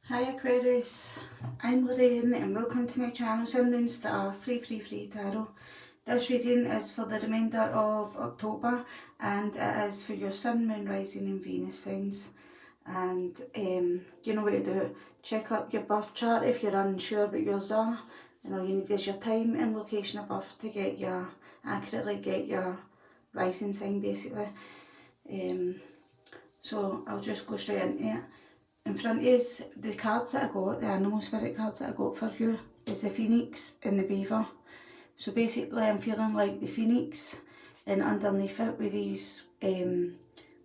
Hi Aquarius, I'm Lorraine and welcome to my channel Sun Moon Star Free Tarot. This reading is for the remainder of October and it is for your Sun, Moon, Rising and Venus signs. And you know what to do. Check up your birth chart if you're unsure what yours are. And all you need is your time and location of birth to accurately get your rising sign basically. So I'll just go straight into it. In front of us, the cards that I got, the animal spirit cards that I got for you, is the Phoenix and the Beaver. So basically I'm feeling like the Phoenix, and underneath it with these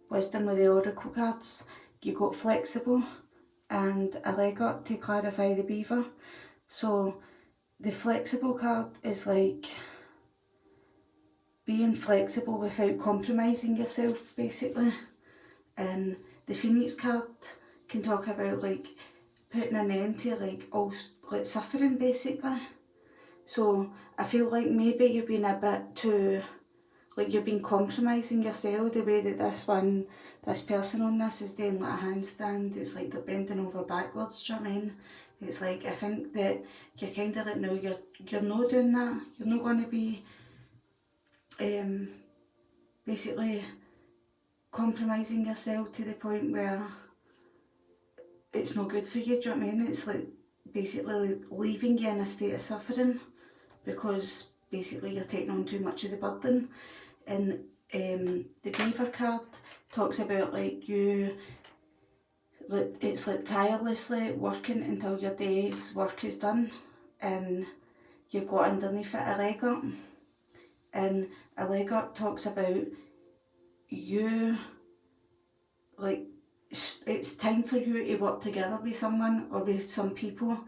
Wisdom with the Oracle cards, you got Flexible and a leg up to clarify the Beaver. So the Flexible card is like being flexible without compromising yourself basically. And the Phoenix card can talk about like putting an end to like all like suffering basically. So I feel like maybe you've been a bit too, like you've been compromising yourself the way that this person on this is doing like a handstand. It's like they're bending over backwards, do you know what I mean? It's like I think that you're kind of like, no, you're not doing that. You're not going to be basically compromising yourself to the point where it's no good for you, do you know what I mean? It's like basically leaving you in a state of suffering because basically you're taking on too much of the burden. And the Beaver card talks about like you, it's like tirelessly working until your day's work is done, and you've got underneath it a leg up. And a leg up talks about you, like it's time for you to work together with someone or with some people.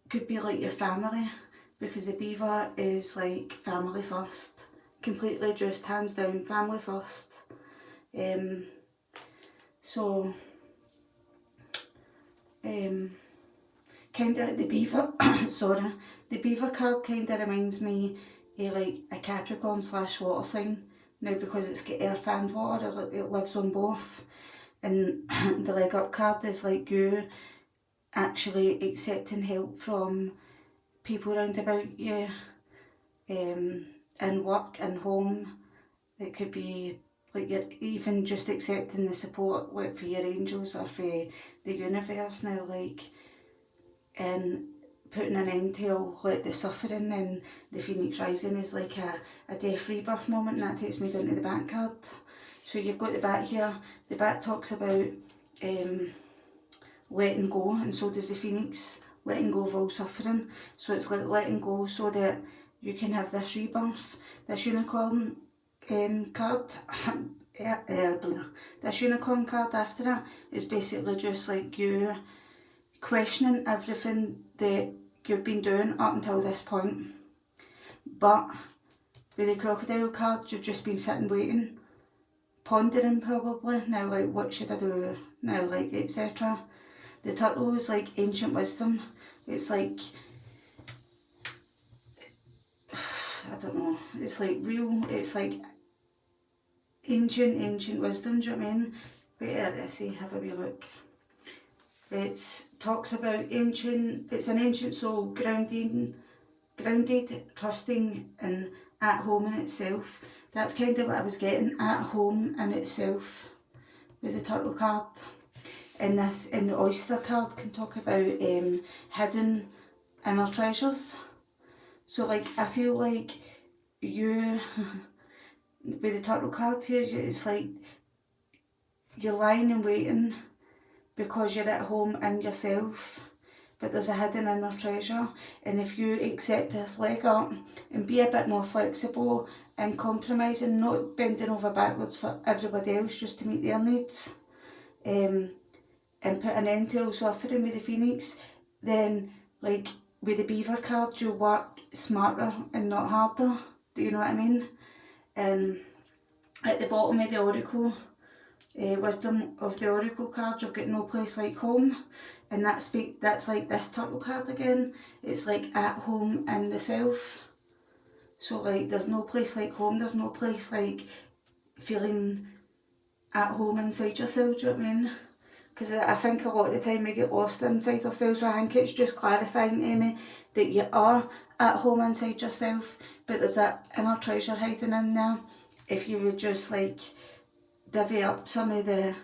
Could be like your family, because the Beaver is like family first, completely just hands down family first. So kind of the Beaver sorry, the Beaver card kind of reminds me of like a Capricorn / water sign now, because it's got earth and water, it lives on both. And the leg up card is like you actually accepting help from people around about you, in work and home. It could be like you're even just accepting the support like for your angels or for the universe now, like, and putting an end to all like the suffering. And the Phoenix Rising is like a death rebirth moment, and that takes me down to the back card. So you've got the back here. The back talks about letting go, and so does the Phoenix, letting go of all suffering. So it's like letting go so that you can have this rebirth. This unicorn card, I don't know. This unicorn card after that is basically just like you questioning everything that you've been doing up until this point. But with the crocodile card, you've just been sitting waiting, pondering probably, now like what should I do now, like etc. The turtle is like ancient wisdom. It's like, I don't know, it's like real, it's like ancient wisdom, do you know what I mean? Wait, let's see, have a wee look. It talks about it's an ancient soul, grounded, trusting and at home in itself. That's kind of what I was getting, at home in itself, with the turtle card. And the oyster card can talk about hidden inner treasures. So like I feel like you, with the turtle card here, it's like you're lying and waiting because you're at home in yourself, but there's a hidden inner treasure. And if you accept this leg up and be a bit more flexible and compromising, not bending over backwards for everybody else just to meet their needs, and put an end to all suffering with the Phoenix, then like with the Beaver card, you work smarter and not harder. Do you know what I mean? At the bottom of the Oracle, Wisdom of the Oracle card, you've got no place like home, and that's like this turtle card again. It's like at home in the self. So like there's no place like home, there's no place like feeling at home inside yourself, do you know what I mean? because I think a lot of the time we get lost inside ourselves, so I think it's just clarifying to me that you are at home inside yourself, but there's that inner treasure hiding in there. If you would just like divvy up some of the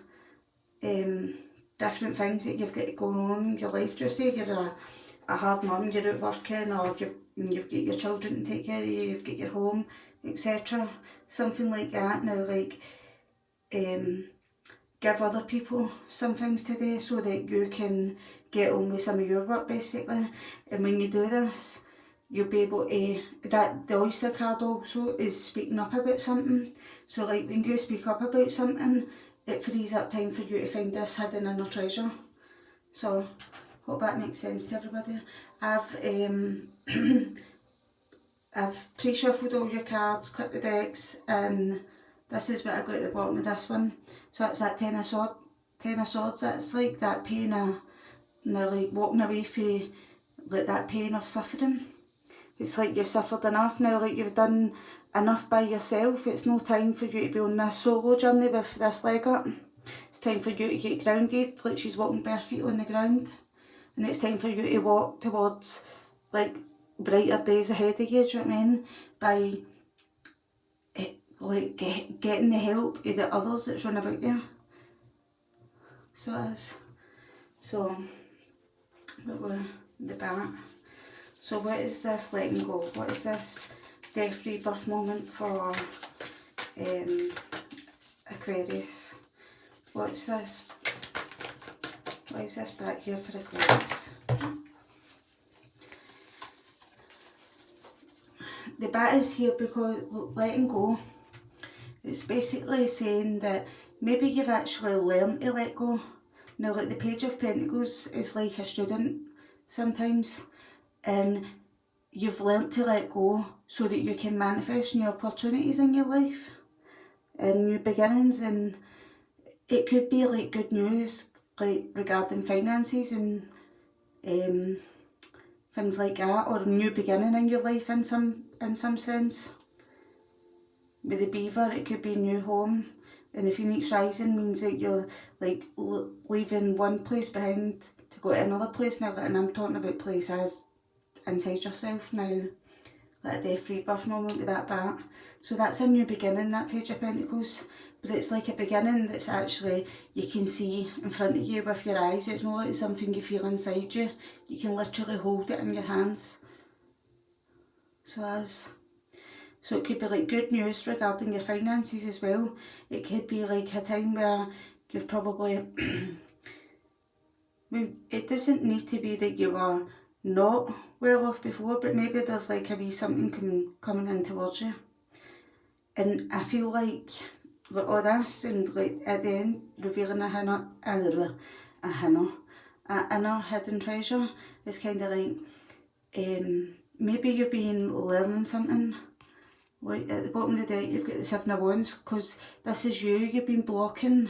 different things that you've got going on in your life. Just say you're a hard mum, you're out working, or you've got your children to take care of you, you've got your home, etc. Something like that. Now, like, give other people some things to do so that you can get on with some of your work, basically. And when you do this, you'll be able to, the oyster card also is speaking up about something. So like when you speak up about something, it frees up time for you to find this hidden inner treasure. So, hope that makes sense to everybody. I've pre-shuffled all your cards, cut the decks, and this is what I got at the bottom of this one. So it's that Ten of Swords. It's like that pain of, like walking away from like that pain of suffering. It's like you've suffered enough now, like you've done enough by yourself. It's no time for you to be on this solo journey with this leg up. It's time for you to get grounded, like she's walking bare feet on the ground. And it's time for you to walk towards like brighter days ahead of you, do you know what I mean? By like getting the help of the others that's run about you. So it is. So, but we're the back. So what is this letting go? What is this death rebirth moment for Aquarius? What's this? Why is this back here for Aquarius? The bat is here because letting go, it's basically saying that maybe you've actually learned to let go. Now, like the Page of Pentacles is like a student sometimes, and you've learnt to let go so that you can manifest new opportunities in your life and new beginnings. And it could be like good news, like regarding finances and things like that, or a new beginning in your life in some sense. With the beaver, it could be a new home, and the Phoenix Rising means that you're like leaving one place behind to go to another place now. And I'm talking about places inside yourself now, like a death rebirth moment with that bat. So that's a new beginning, that Page of Pentacles, but it's like a beginning that's actually you can see in front of you with your eyes. It's not like something you feel inside you. You can literally hold it in your hands. So it could be like good news regarding your finances as well. It could be like a time where you've probably it doesn't need to be that you were not well off before, but maybe there's like a wee something coming in towards you. And I feel like with all this, and like at the end revealing a inner hidden treasure, it's kind of like maybe you've been learning something. Like at the bottom of the deck you've got the Seven of Wands, because this is you. You've been blocking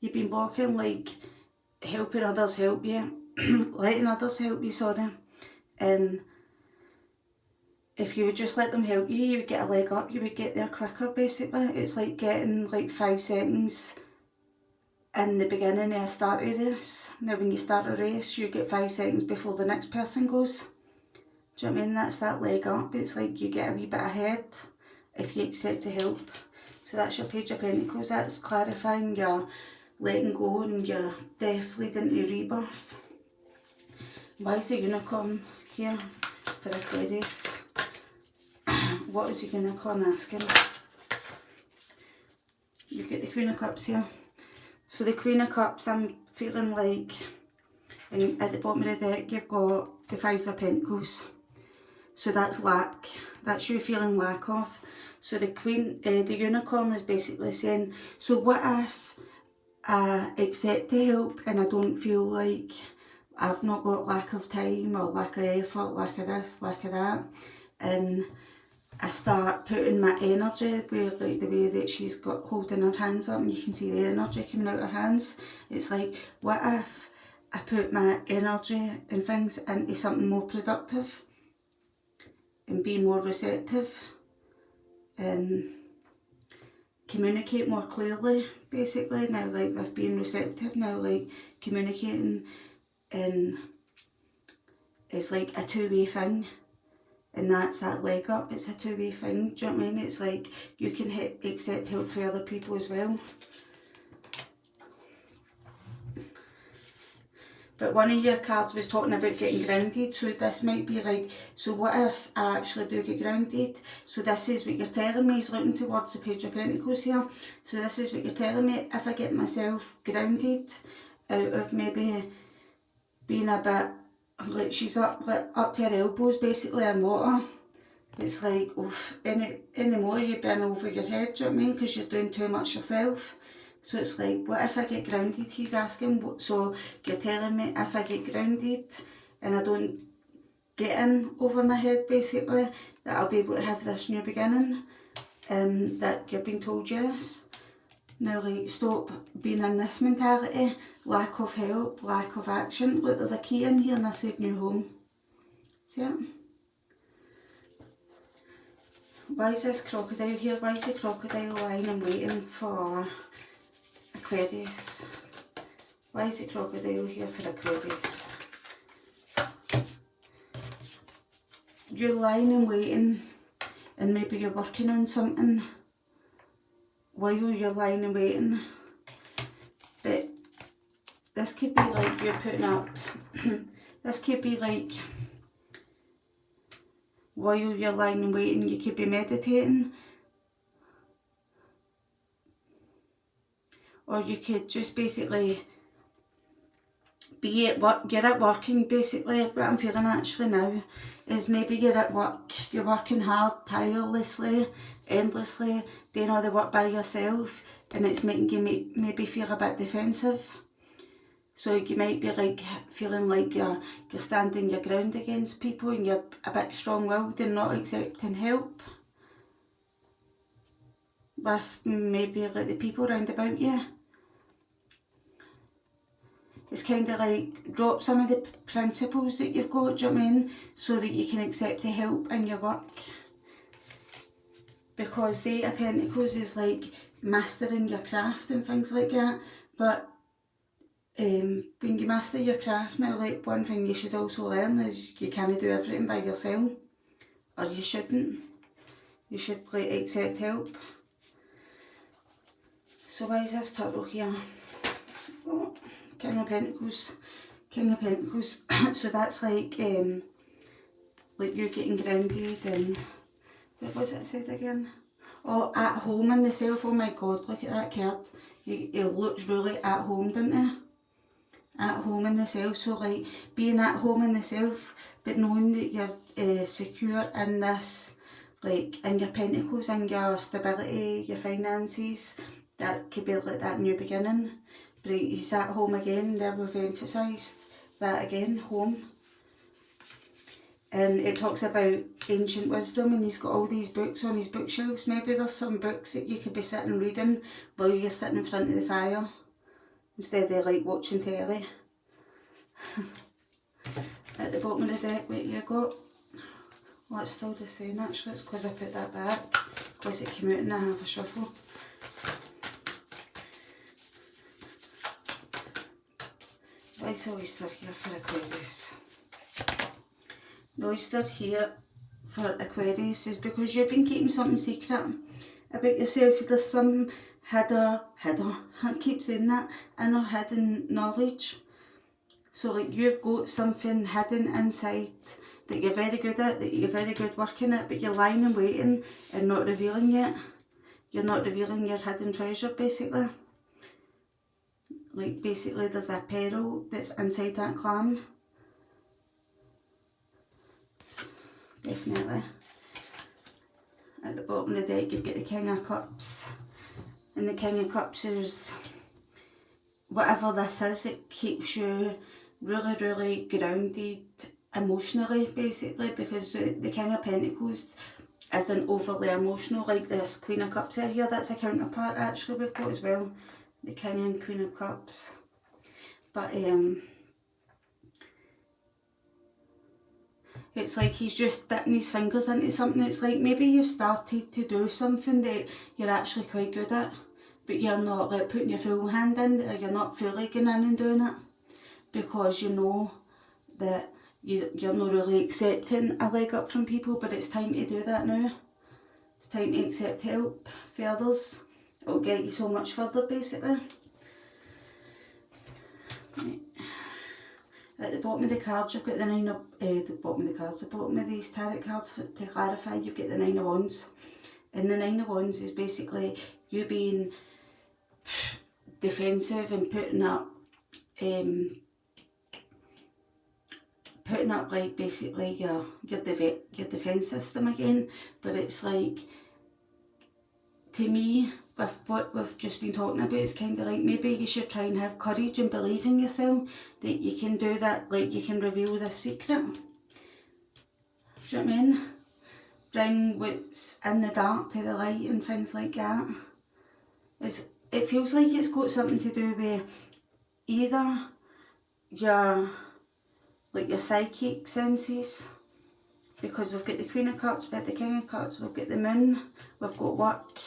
like helping others help you, letting others help you, sorry. And if you would just let them help you, you would get a leg up, you would get there quicker basically. It's like getting like 5 seconds in the beginning of a start of a race. Now when you start a race, you get 5 seconds before the next person goes. Do you know what I mean? That's that leg up. It's like you get a wee bit ahead if you accept the help. So that's your Page of Pentacles. That's clarifying your letting go and your death leading to rebirth. Why is the Unicorn here for Aquarius? What is the Unicorn asking? You've got the Queen of Cups here. So the Queen of Cups, I'm feeling like, and at the bottom of the deck you've got the Five of Pentacles. So that's lack. That's you feeling lack of. So the the Unicorn is basically saying, so what if I accept the help and I don't feel like I've not got lack of time or lack of effort, lack of this, lack of that, and I start putting my energy with like the way that she's got holding her hands up, and you can see the energy coming out her hands. It's like, what if I put my energy and things into something more productive and be more receptive, and communicate more clearly, basically. Now, like, with being receptive, now, like, communicating and it's like a two-way thing, and that's that leg up. It's a two-way thing, do you know what I mean? It's like you can accept help for other people as well. But one of your cards was talking about getting grounded, so this might be like, so what if I actually do get grounded? So this is what you're telling me, is looking towards the Page of Pentacles here. So this is what you're telling me, if I get myself grounded out of maybe being a bit, like she's up to her elbows basically in water. It's like, oof, any more you're burning over your head, do you know what I mean? Because you're doing too much yourself. So it's like, what if I get grounded, he's asking. So you're telling me if I get grounded and I don't get in over my head basically, that I'll be able to have this new beginning, and that you've been told yes. Now, like, stop being in this mentality, lack of help, lack of action. Look, there's a key in here and I said new home. See it? Why is this crocodile here? Why is the crocodile lying and waiting for Aquarius? Why is the crocodile here for Aquarius? You're lying and waiting, and maybe you're working on something while you're lying and waiting. But this could be like you're putting up, this could be like while you're lying and waiting, you could be meditating. Or you could just basically be at work, you're at working basically. What I'm feeling actually now is maybe you're at work, you're working hard, tirelessly, endlessly, doing all the work by yourself, and it's making you maybe feel a bit defensive. So you might be like feeling like you're standing your ground against people, and you're a bit strong-willed and not accepting help with maybe like the people around about you. It's kind of like drop some of the principles that you've got, do you know what I mean? So that you can accept the help in your work. Because the Eight of Pentacles is like mastering your craft and things like that. But when you master your craft now, like, one thing you should also learn is you can't do everything by yourself. Or you shouldn't. You should like accept help. So why is this turtle here? Oh, King of Pentacles. King of Pentacles. So that's like you getting grounded and, what was it said again? Oh, at home in the self. Oh my god, look at that card. He looks really at home, doesn't he? At home in the self. So like being at home in the self, but knowing that you're secure in this, like in your pentacles, in your stability, your finances. That could be like that new beginning. But he's at home again. There we've emphasised that again, home. And it talks about ancient wisdom, and he's got all these books on his bookshelves. Maybe there's some books that you could be sitting reading while you're sitting in front of the fire, instead of like watching telly. At the bottom of the deck, what you got? Oh, it's still the same actually. It's because I put that back, because it came out in a half a shuffle. Why's the oyster here for Aquarius? The oyster here for Aquarius is because you've been keeping something secret about yourself. There's some I keep saying that, inner hidden knowledge. So like you've got something hidden inside that you're very good at, that you're very good working at, but you're lying and waiting and not revealing yet. You're not revealing your hidden treasure basically. Like basically there's a pearl that's inside that clam. Definitely. At the bottom of the deck you've got the King of Cups. And the King of Cups is whatever this is, it keeps you really, really grounded emotionally basically, because the King of Pentacles isn't overly emotional like this Queen of Cups here. That's a counterpart actually we've got as well. The King and Queen of Cups. But It's like he's just dipping his fingers into something. It's like maybe you've started to do something that you're actually quite good at, but you're not like putting your full hand in, or you're not fully going in and doing it, because you know that you're not really accepting a leg up from people, but it's time to do that now. It's time to accept help for others. It'll get you so much further, basically. Right. At the bottom of the cards, you've got the nine of the bottom of these tarot cards, to clarify, you've got the Nine of Wands, and the Nine of Wands is basically you being defensive and putting up like basically your defence system again. But it's like, to me, with what we've just been talking about, it's kind of like maybe you should try and have courage and believe in yourself that you can do that, like you can reveal this secret. Do you know what I mean? Bring what's in the dark to the light and things like that. It feels like it's got something to do with either your psychic senses, because we've got the Queen of Cups, we've got the King of Cups, we've got the Moon, we've got work.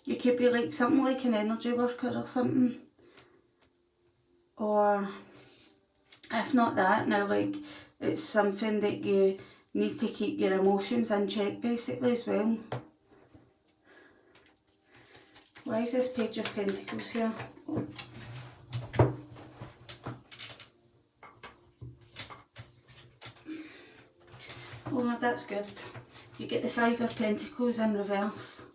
You could be like something like an energy worker or something. Or if not that, now like it's something that you need to keep your emotions in check basically as well. Why is this Page of Pentacles here? Oh, that's good. You get the Five of Pentacles in reverse.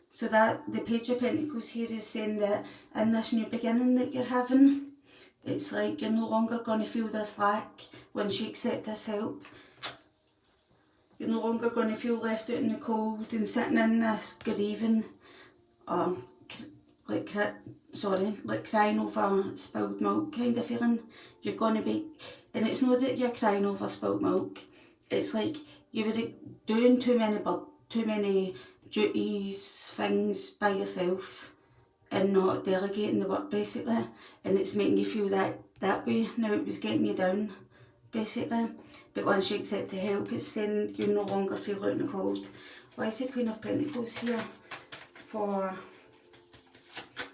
So that the Page of Pentacles here is saying that in this new beginning that you're having, it's like you're no longer going to feel this lack once you accept this help. You're no longer going to feel left out in the cold and sitting in this grieving, or like crying over spilled milk kind of feeling. You're going to be, and it's not that you're crying over spilled milk. It's like you were doing too many duties, things by yourself, and not delegating the work basically, and it's making you feel that way. Now it was getting you down basically, but once you accept the help, it's saying you no longer feel out in the cold. Why is the Queen of Pentacles here for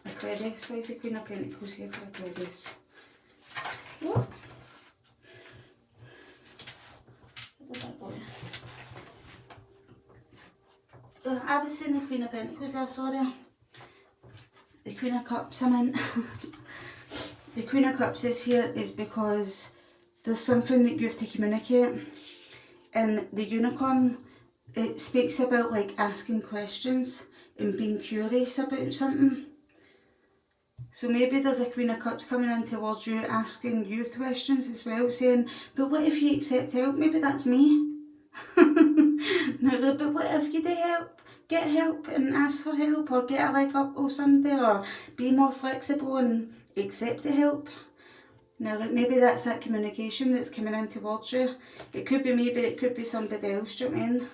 Aquarius? Why is the Queen of Pentacles here for Aquarius? What? I was saying the Queen of Pentacles there, sorry. The Queen of Cups, I meant. The Queen of Cups is here is because there's something that you have to communicate. And the Unicorn, it speaks about like asking questions and being curious about something. So maybe there's a Queen of Cups coming in towards you, asking you questions as well, saying, but what if you accept help? Maybe that's me. No, but what if you get help and ask for help, or get a leg up or something, or be more flexible and accept the help? Now, like maybe that's that communication that's coming in towards you. It could be me, but it could be somebody else, do you know what I mean?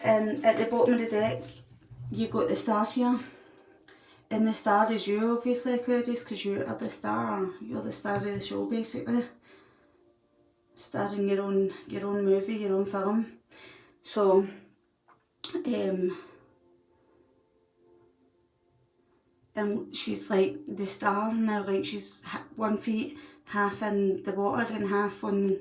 And at the bottom of the deck, you got the Star here. And the star is you, obviously, Aquarius, because you are the star. You're the star of the show, basically. Starring your own movie, your own film. So, and she's like the star now, like she's 1 feet half in the water and half on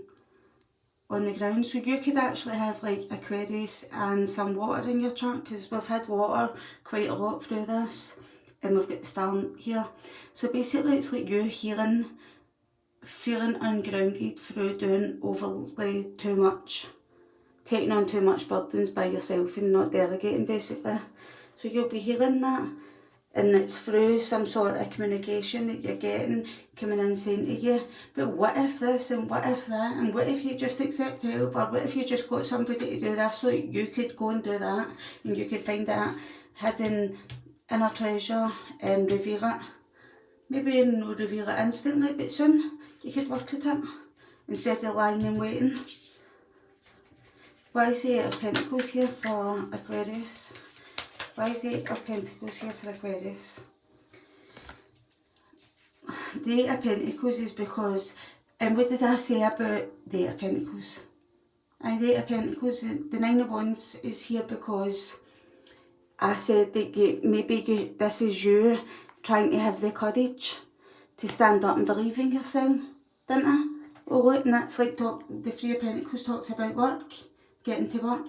the ground. So you could actually have like Aquarius and some water in your chart, because we've had water quite a lot through this, and we've got the star here. So basically it's like you feeling ungrounded through doing overly too much, taking on too much burdens by yourself and not delegating basically. So you'll be healing that, and it's through some sort of communication that you're getting, coming in saying to you, but what if this and what if that, and what if you just accept help, or what if you just got somebody to do this so you could go and do that, and you could find that hidden inner treasure and reveal it. Maybe not reveal it instantly, but soon you could work at it instead of lying and waiting. Why is the Eight of Pentacles here for Aquarius? Why is the Eight of Pentacles here for Aquarius? The Eight of Pentacles is because, and what did I say about the Eight of Pentacles? The Eight of Pentacles, the Nine of Wands is here because I said that maybe this is you trying to have the courage to stand up and believe in yourself, didn't I? Oh look, and that's like the Three of Pentacles talks about work, getting to work.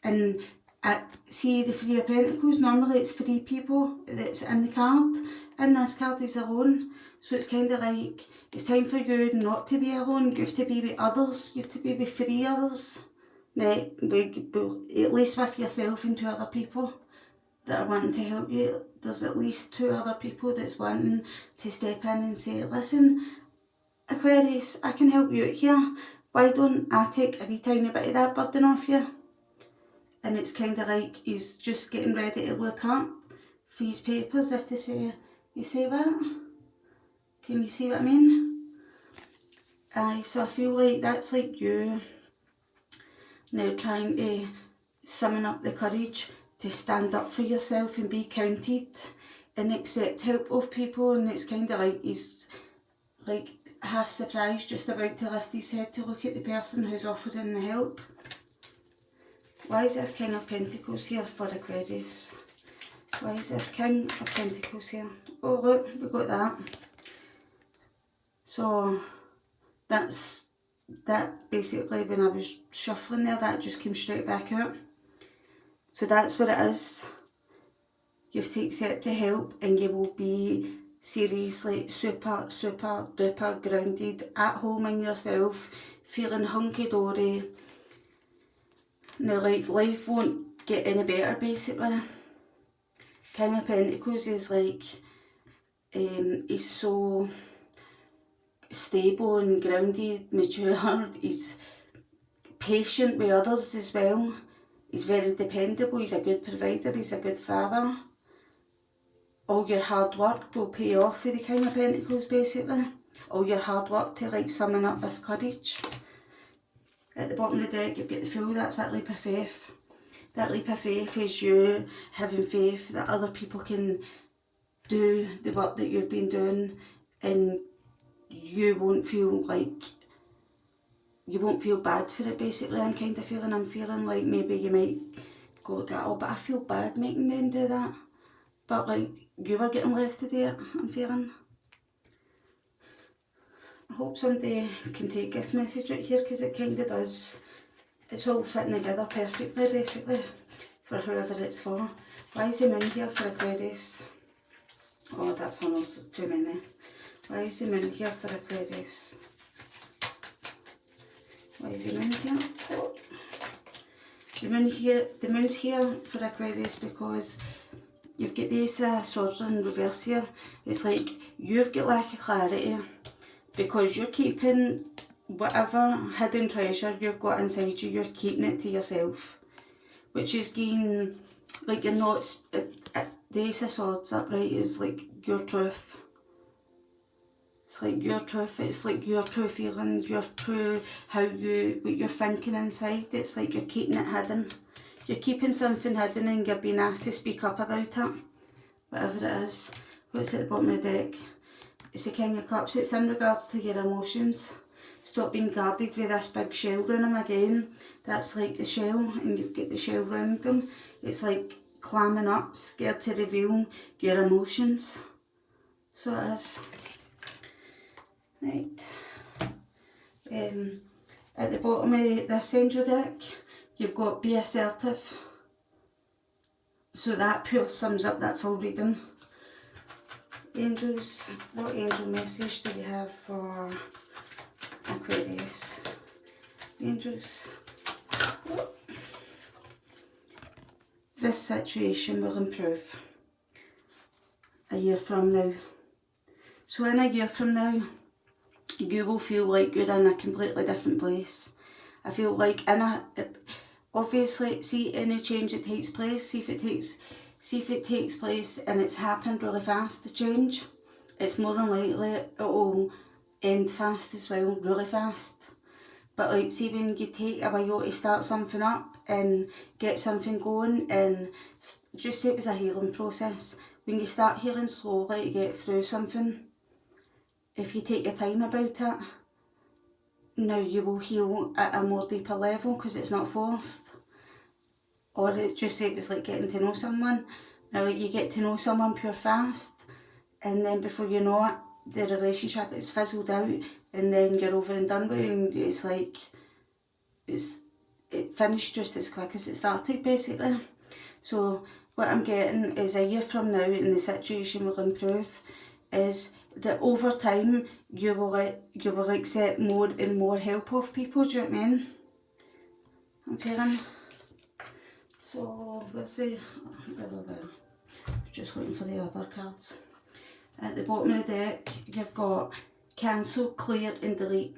And see the Three of Pentacles, normally it's 3 people that's in the card, and this card is alone. So it's kind of like, it's time for you not to be alone, you have to be with others, you have to be with 3 others. At least with yourself and 2 other people that are wanting to help you. There's at least 2 other people that's wanting to step in and say, listen, Aquarius, I can help you out here. Why don't I take a wee tiny bit of that burden off you? And it's kind of like he's just getting ready to look up for his papers if they say, you say what? Can you see what I mean? So I feel like that's like you now trying to summon up the courage to stand up for yourself and be counted and accept help of people. And it's kind of like he's like half surprised, just about to lift his head to look at the person who's offering the help. Why is this King of Pentacles here for Aquarius? Why is this King of Pentacles here? Oh look, we got that. So that's that basically, when I was shuffling there, that just came straight back out. So that's what it is. You have to accept the help and you will be seriously super duper grounded, at home in yourself, feeling hunky-dory. Now like life won't get any better basically. King of Pentacles is like, he's so stable and grounded, mature, he's patient with others as well. He's very dependable, he's a good provider, he's a good father. All your hard work will pay off with the King of Pentacles basically. All your hard work to like summon up this courage. At the bottom of the deck you've got the Fool, that's that leap of faith. That leap of faith is you having faith that other people can do the work that you've been doing, and you won't feel bad for it basically. I'm feeling like maybe you might go like, oh, but I feel bad making them do that. But like, you were getting left to do it, I'm feeling. I hope somebody can take this message right here, because it kind of does. It's all fitting together perfectly basically for whoever it's for. Why is the Moon here for Aquarius? Oh, that's almost too many. Why is the Moon here for Aquarius? Why is the Moon here? Oh. The Moon's here for Aquarius because you've got this Swords in reverse here. It's like you've got lack of clarity because you're keeping whatever hidden treasure you've got inside you, you're keeping it to yourself. Which is being, like, you're not, the Ace of Swords upright is like your truth. It's like your truth, it's like your true feelings, your true, what you're thinking inside. It's like you're keeping it hidden. You're keeping something hidden and you're being asked to speak up about it. Whatever it is. What's at the bottom of the deck? It's the King of Cups. It's in regards to your emotions. Stop being guarded with this big shell around them again. That's like the shell, and you've got the shell around them. It's like clamming up, scared to reveal your emotions. So it is. Right. At the bottom of this angel deck, you've got be assertive. So that pure sums up that full reading. Angels, what angel message do you have for Aquarius? Angels. This situation will improve a year from now. So in a year from now, you will feel like you're in a completely different place. I feel like obviously, see any change that takes place, see if it takes place and it's happened really fast, the change, it's more than likely it will end fast as well, really fast. But like, see when you take a while to start something up and get something going, and just say it was a healing process, when you start healing slowly to get through something, if you take your time about it, now you will heal at a more deeper level because it's not forced. Or it just say it was like getting to know someone. Now like you get to know someone pure fast, and then before you know it, the relationship is fizzled out, and then you're over and done with it, and it's like it finished just as quick as it started basically. So what I'm getting is a year from now, and the situation will improve, is that over time you will accept more and more help of people. Do you know what I mean? I'm feeling. So let's see. Just looking for the other cards. At the bottom of the deck, you've got cancel, clear and delete.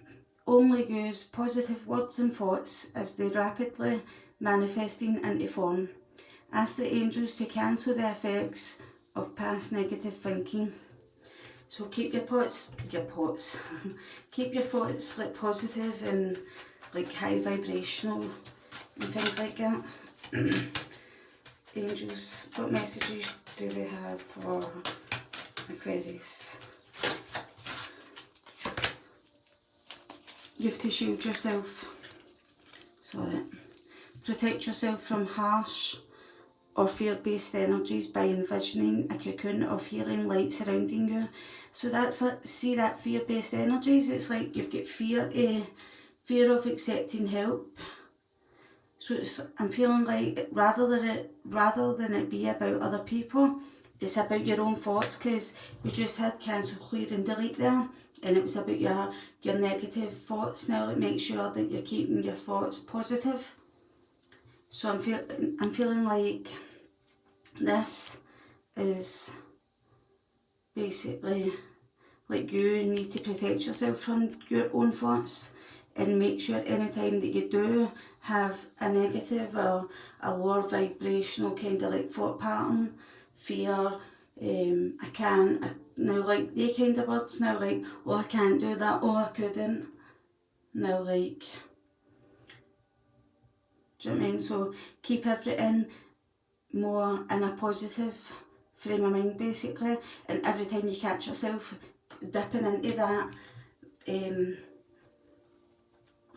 Only use positive words and thoughts as they rapidly manifesting into form. Ask the angels to cancel the effects of past negative thinking. So keep your thoughts, keep your thoughts like positive and like high vibrational and things like that. Angels, what messages do we have for Aquarius? You have to shield yourself. Sorry. Protect yourself from harsh or fear-based energies by envisioning a cocoon of healing light surrounding you. So that's like, see that fear-based energies, it's like you've got fear of accepting help. So I'm feeling like rather than it be about other people, it's about your own thoughts, because we just had cancel, clear and delete there, and it was about your negative thoughts. Now like make sure that you're keeping your thoughts positive. So I'm feeling like this is basically like you need to protect yourself from your own thoughts, and make sure anytime that you do have a negative or a lower vibrational kind of like thought pattern, fear, I can't, now like they kind of words now, like, oh I can't do that, oh I couldn't, now like, do you know what I mean? So keep everything more in a positive frame of mind basically, and every time you catch yourself dipping into that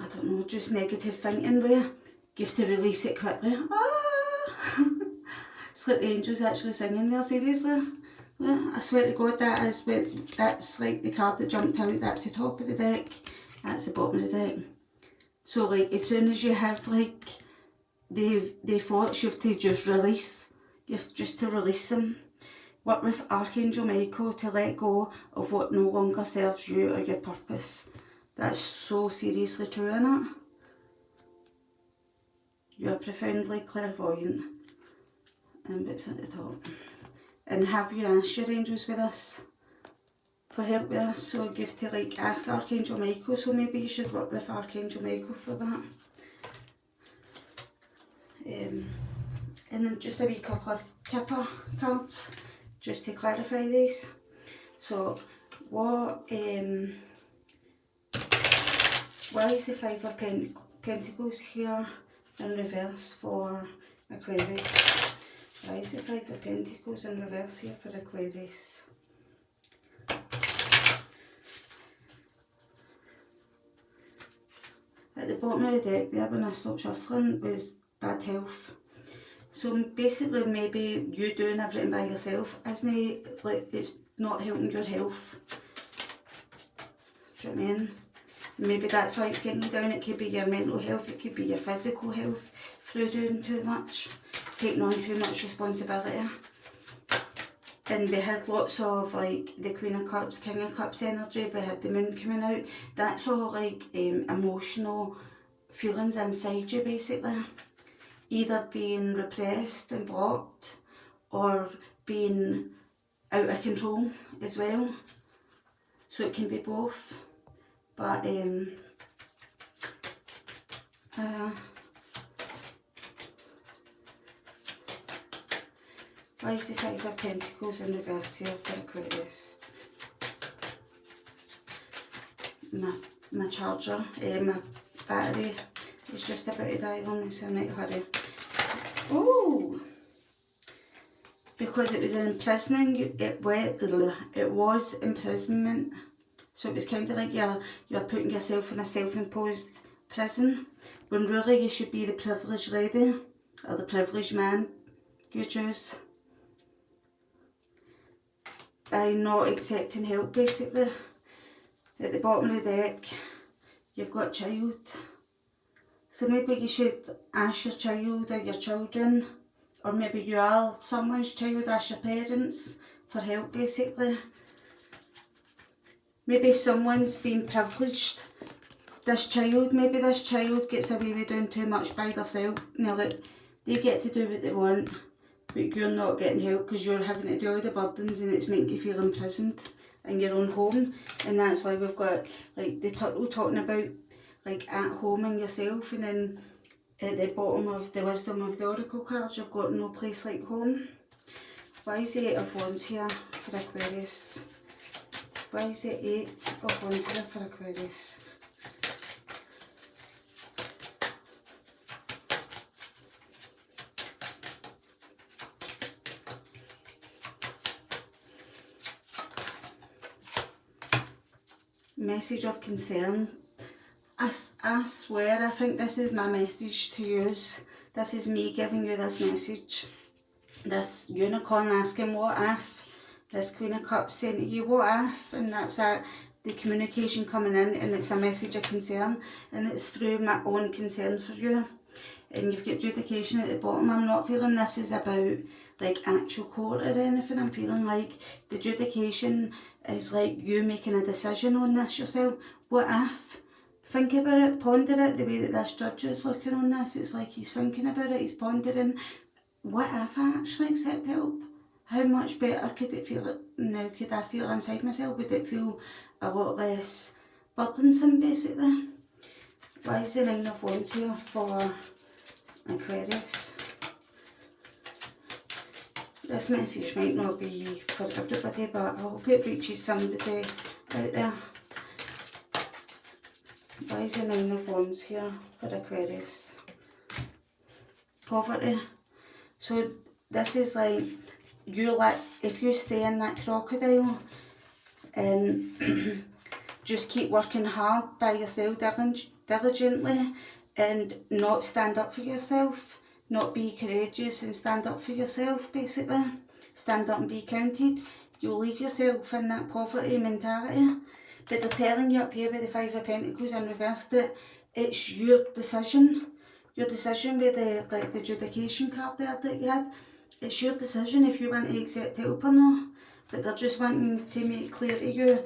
I don't know, just negative thinking where you have to release it quickly. Ah! It's like the angels actually singing there, seriously. Yeah, I swear to God that's like the card that jumped out, that's the top of the deck, that's the bottom of the deck. So like as soon as you have like the thoughts, you have to just release, you have just to release them. Work with Archangel Michael to let go of what no longer serves you or your purpose. That's so seriously true, isn't it? You are profoundly clairvoyant. And it's at the top. And have you asked your angels with this? For help with this? So you have to like ask Archangel Michael, so maybe you should work with Archangel Michael for that. And then just a wee couple of Kipper cards, just to clarify these. So what why is the Five of Pentacles here in reverse for Aquarius? Why is the Five of Pentacles in reverse here for Aquarius? At the bottom of the deck there, when I stopped shuffling, was bad health. So basically maybe you doing everything by yourself isn't it, like it's not helping your health. Do you know what I mean? Maybe that's why it's getting you down. It could be your mental health, it could be your physical health through doing too much, taking on too much responsibility. And we had lots of like the Queen of Cups, King of Cups energy, we had the moon coming out. That's all like emotional feelings inside you basically. Either being repressed and blocked or being out of control as well. So it can be both. But why is the Five of Pentacles in reverse here for Aquarius? My charger, my battery is just about to die on me, so I need to hurry. Oh! Because it was imprisoning you, it was imprisonment. So it was kind of like you're putting yourself in a self-imposed prison, when really you should be the privileged lady, or the privileged man, you choose, by not accepting help basically. At the bottom of the deck, you've got child. So maybe you should ask your child or your children, or maybe you are someone's child, ask your parents for help basically. Maybe someone's been privileged. Maybe this child gets away with doing too much by themselves. Now look, they get to do what they want, but you're not getting help because you're having to do all the burdens and it's making you feel imprisoned in your own home. And that's why we've got like the turtle talking about like at home in yourself, and then at the bottom of the wisdom of the oracle cards you've got no place like home. Why is the 8 of Wands here for Aquarius? Why is the 8 of Wands here for Aquarius? Message of concern. I swear, I think this is my message to you. This is me giving you this message. This unicorn asking what if. This Queen of Cups saying to you what if. And that's the communication coming in, and it's a message of concern. And it's through my own concern for you. And you've got adjudication at the bottom. I'm not feeling this is about like actual court or anything. I'm feeling like the adjudication is like you making a decision on this yourself. What if? Think about it, ponder it, the way that this judge is looking on this. It's like he's thinking about it, he's pondering. What if I actually accept help? How much better could it feel now? Could I feel inside myself? Would it feel a lot less burdensome basically? Why is the 9 of Wands here for Aquarius? This message might not be for everybody, but I hope it reaches somebody out there. Why is the 9 of Wands here for Aquarius? Poverty. So this is like, if you stay in that crocodile and just keep working hard by yourself diligently and not stand up for yourself, not be courageous and stand up for yourself basically, stand up and be counted, you'll leave yourself in that poverty mentality. But they're telling you up here with the 5 of Pentacles in reverse that it's your decision with the the adjudication card there that you had. It's your decision if you want to accept help or not. But they're just wanting to make clear to you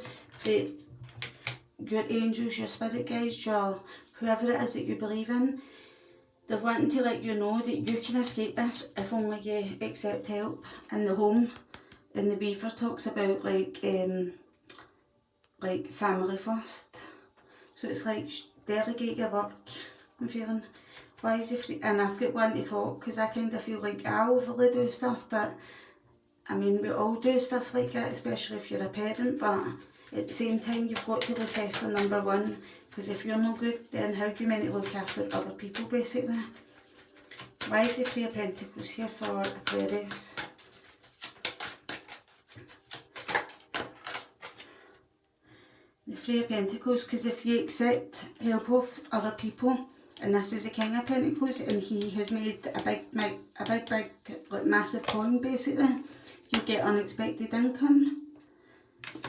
that your angels, your spirit guides, your whoever it is that you believe in, they're wanting to let you know that you can escape this if only you accept help in the home. And the Beaver talks about like family first. So it's like delegate your work, I'm feeling. Why is it and I've got one to talk because I kind of feel like I overly do stuff, but I mean we all do stuff like that, especially if you're a parent, but at the same time you've got to look after number one, because if you're no good then how do you meant to look after other people basically? Why is the 3 of Pentacles here for Aquarius? The 3 of Pentacles, because if you accept help of other people, and this is the King of Pentacles, and he has made a big like massive coin basically, you get unexpected income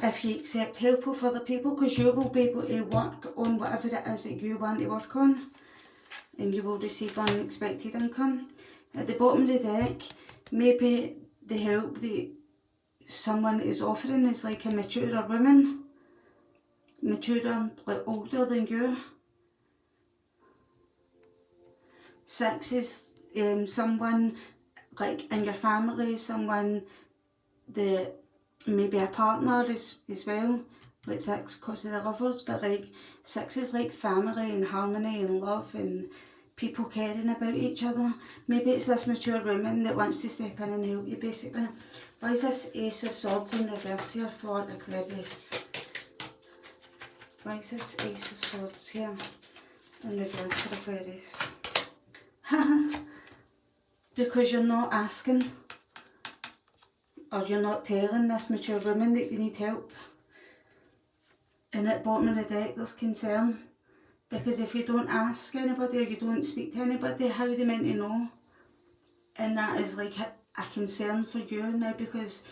if you accept help of other people, because you will be able to work on whatever it is that you want to work on, and you will receive unexpected income. At the bottom of the deck, maybe the help that someone is offering is like a maturer woman. Maturer, like older than you. 6 is someone like in your family, someone that maybe a partner as well, like 6 because of the Lovers, but like 6 is like family and harmony and love and people caring about each other. Maybe it's this mature woman that wants to step in and help you basically. Why is this Ace of Swords in reverse here for Aquarius? Why is this Ace of Swords here in reverse for Aquarius? Because you're not asking, or you're not telling this mature woman that you need help. And at the bottom of the deck there's concern. Because if you don't ask anybody or you don't speak to anybody, how are they meant to know? And that is like a concern for you now, because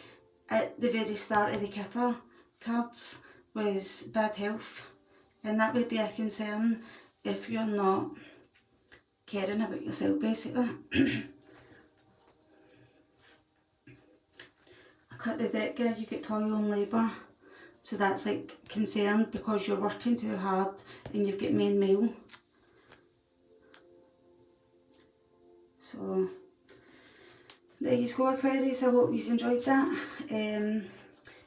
at the very start of the Kipper cards was bad health. And that would be a concern if you're not caring about yourself, basically. I cut the deck here, you get toil and labour. So that's like concerned because you're working too hard and you've got main male. So there you go, Aquarius. I hope you enjoyed that.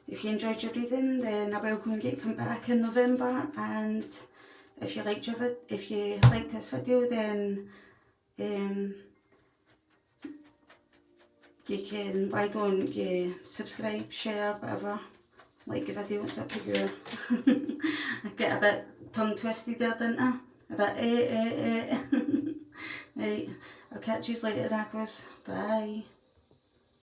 If you enjoyed your reading, then I welcome you to come back in November. And if you liked this video, then you can, why don't you subscribe, share, whatever. Like the video, it's up to you. I get a bit tongue twisted there, didn't I? A bit Right, I'll catch you later, Aquas. Bye.